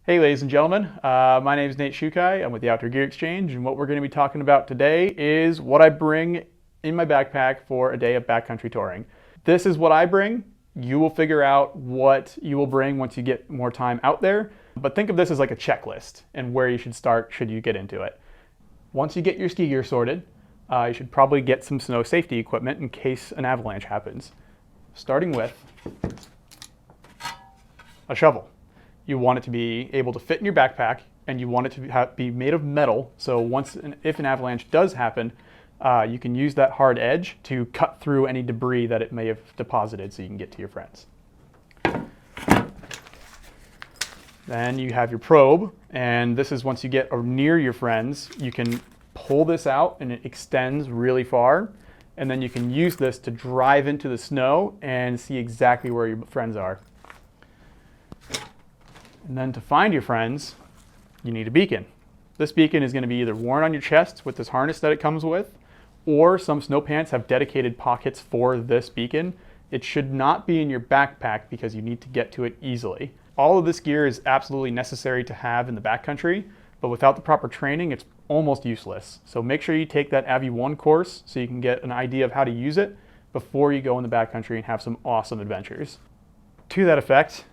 Hey ladies and gentlemen, my name is Nate Shukai. I'm with the Outdoor Gear Exchange, and what we're going to be talking about today is what I bring in my backpack for a day of backcountry touring. This is what I bring. You will figure out what you will bring once you get more time out there, but think of this as like a checklist and where you should start should you get into it. Once you get your ski gear sorted, you should probably get some snow safety equipment in case an avalanche happens. Starting with a shovel. You want it to be able to fit in your backpack, and you want it to be made of metal, so if an avalanche does happen, you can use that hard edge to cut through any debris that it may have deposited so you can get to your friends. Then you have your probe, and this is once you get near your friends, you can pull this out and it extends really far, and then you can use this to drive into the snow and see exactly where your friends are. And then to find your friends, you need a beacon. This beacon is going to be either worn on your chest with this harness that it comes with, or some snow pants have dedicated pockets for this beacon. It should not be in your backpack because you need to get to it easily. All of this gear is absolutely necessary to have in the backcountry, but without the proper training, it's almost useless. So make sure you take that AVI 1 course so you can get an idea of how to use it before you go in the backcountry and have some awesome adventures. To that effect,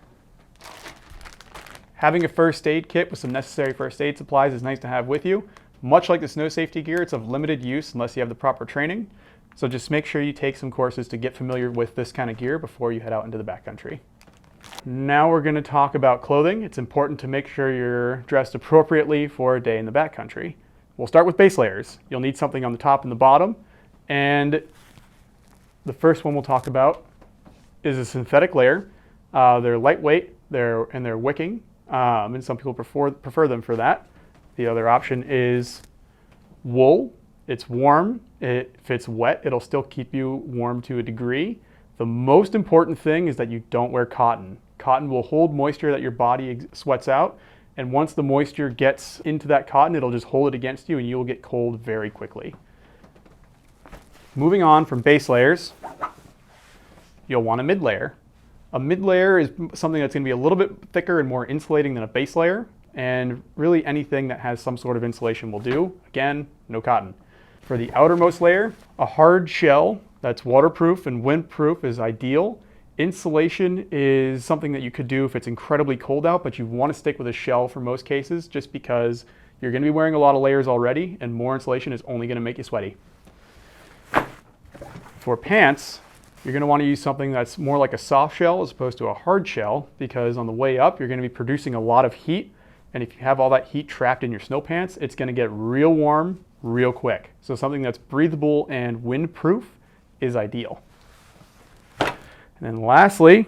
having a first aid kit with some necessary first aid supplies is nice to have with you. Much like the snow safety gear, it's of limited use unless you have the proper training. So just make sure you take some courses to get familiar with this kind of gear before you head out into the backcountry. Now we're going to talk about clothing. It's important to make sure you're dressed appropriately for a day in the backcountry. We'll start with base layers. You'll need something on the top and the bottom. And the first one we'll talk about is a synthetic layer. They're lightweight, they're wicking. And some people prefer them for that. The other option is wool. It's warm. If it's wet, it'll still keep you warm to a degree. The most important thing is that you don't wear cotton. Cotton will hold moisture that your body sweats out, and once the moisture gets into that cotton, it'll just hold it against you and you will get cold very quickly. Moving on from base layers, you'll want a mid layer. A mid layer is something that's going to be a little bit thicker and more insulating than a base layer, and really anything that has some sort of insulation will do. Again, no cotton. For the outermost layer, a hard shell that's waterproof and windproof is ideal. Insulation is something that you could do if it's incredibly cold out, but you want to stick with a shell for most cases just because you're going to be wearing a lot of layers already, and more insulation is only going to make you sweaty. For pants, you're going to want to use something that's more like a soft shell as opposed to a hard shell, because on the way up you're going to be producing a lot of heat, and if you have all that heat trapped in your snow pants, it's going to get real warm real quick. So something that's breathable and windproof is ideal. And then lastly,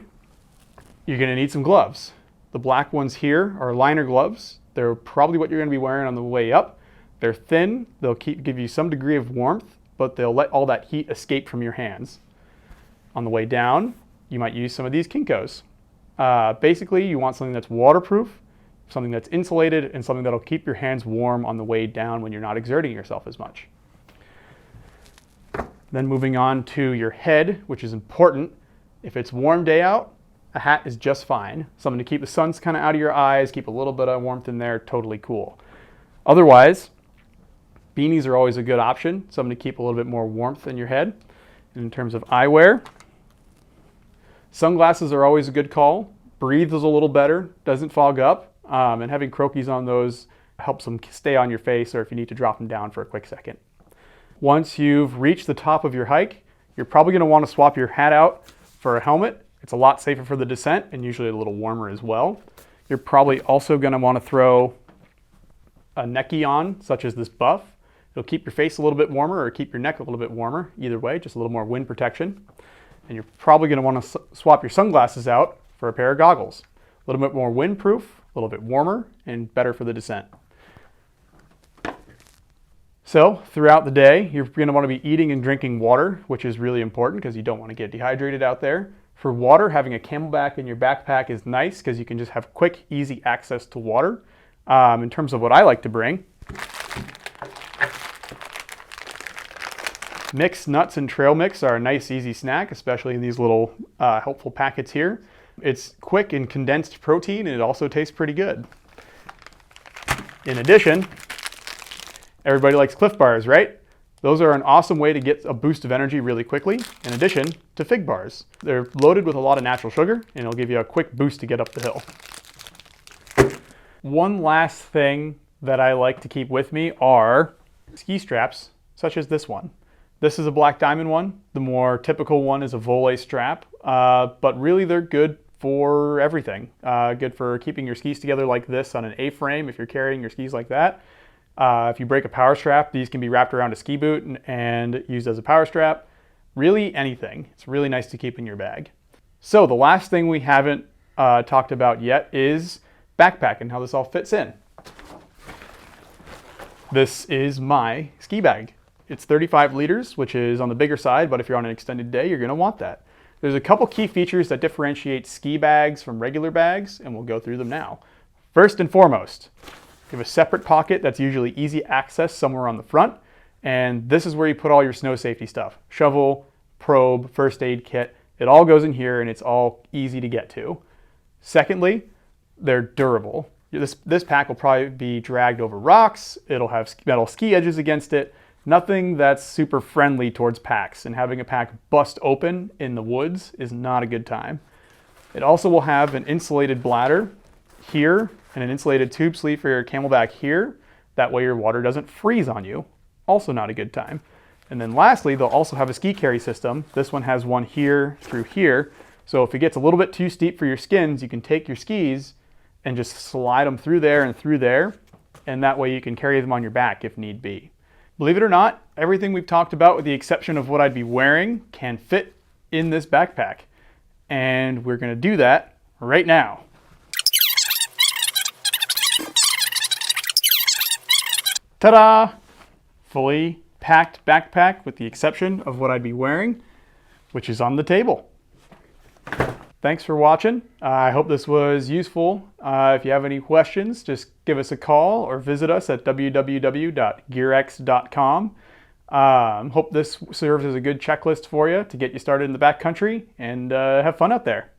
you're going to need some gloves. The black ones here are liner gloves. They're probably what you're going to be wearing on the way up. They're thin, they'll give you some degree of warmth, but they'll let all that heat escape from your hands. On the way down, you might use some of these Kinkos. Basically, you want something that's waterproof, something that's insulated, and something that'll keep your hands warm on the way down when you're not exerting yourself as much. Then moving on to your head, which is important. If it's a warm day out, a hat is just fine. Something to keep the sun kind of out of your eyes, keep a little bit of warmth in there, totally cool. Otherwise, beanies are always a good option, something to keep a little bit more warmth in your head. And in terms of eyewear, sunglasses are always a good call. Breathes a little better, doesn't fog up, and having croquis on those helps them stay on your face, or if you need to drop them down for a quick second. Once you've reached the top of your hike, you're probably going to want to swap your hat out for a helmet. It's a lot safer for the descent and usually a little warmer as well. You're probably also going to want to throw a necky on, such as this buff. It'll keep your face a little bit warmer or keep your neck a little bit warmer. Either way, just a little more wind protection. And you're probably going to want to swap your sunglasses out for a pair of goggles. A little bit more windproof, a little bit warmer, and better for the descent. So throughout the day, you're going to want to be eating and drinking water, which is really important because you don't want to get dehydrated out there. For water, having a Camelback in your backpack is nice because you can just have quick, easy access to water. In terms of what I like to bring, mixed nuts and trail mix are a nice, easy snack, especially in these little helpful packets here. It's quick and condensed protein, and it also tastes pretty good. In addition, everybody likes Cliff Bars, right? Those are an awesome way to get a boost of energy really quickly, in addition to Fig Bars. They're loaded with a lot of natural sugar, and it'll give you a quick boost to get up the hill. One last thing that I like to keep with me are ski straps, such as this one. This is a Black Diamond one. The more typical one is a Voile strap, but really they're good for everything. Good for keeping your skis together like this on an A-frame if you're carrying your skis like that. If you break a power strap, these can be wrapped around a ski boot and used as a power strap. Really anything. It's really nice to keep in your bag. So the last thing we haven't talked about yet is backpack and how this all fits in. This is my ski bag. It's 35 liters, which is on the bigger side, but if you're on an extended day, you're gonna want that. There's a couple key features that differentiate ski bags from regular bags, and we'll go through them now. First and foremost, you have a separate pocket that's usually easy access somewhere on the front, and this is where you put all your snow safety stuff. Shovel, probe, first aid kit, it all goes in here and it's all easy to get to. Secondly, they're durable. This pack will probably be dragged over rocks, it'll have metal ski edges against it, nothing that's super friendly towards packs, and having a pack bust open in the woods is not a good time. It also will have an insulated bladder here and an insulated tube sleeve for your camelback here. That way your water doesn't freeze on you. Also not a good time. And then lastly, they'll also have a ski carry system. This one has one here through here. So if it gets a little bit too steep for your skins, you can take your skis and just slide them through there, and that way you can carry them on your back if need be. Believe it or not, everything we've talked about with the exception of what I'd be wearing can fit in this backpack. And we're gonna do that right now. Ta-da! Fully packed backpack with the exception of what I'd be wearing, which is on the table. Thanks for watching. I hope this was useful. If you have any questions, just give us a call or visit us at www.gearx.com. Hope this serves as a good checklist for you to get you started in the backcountry and have fun out there.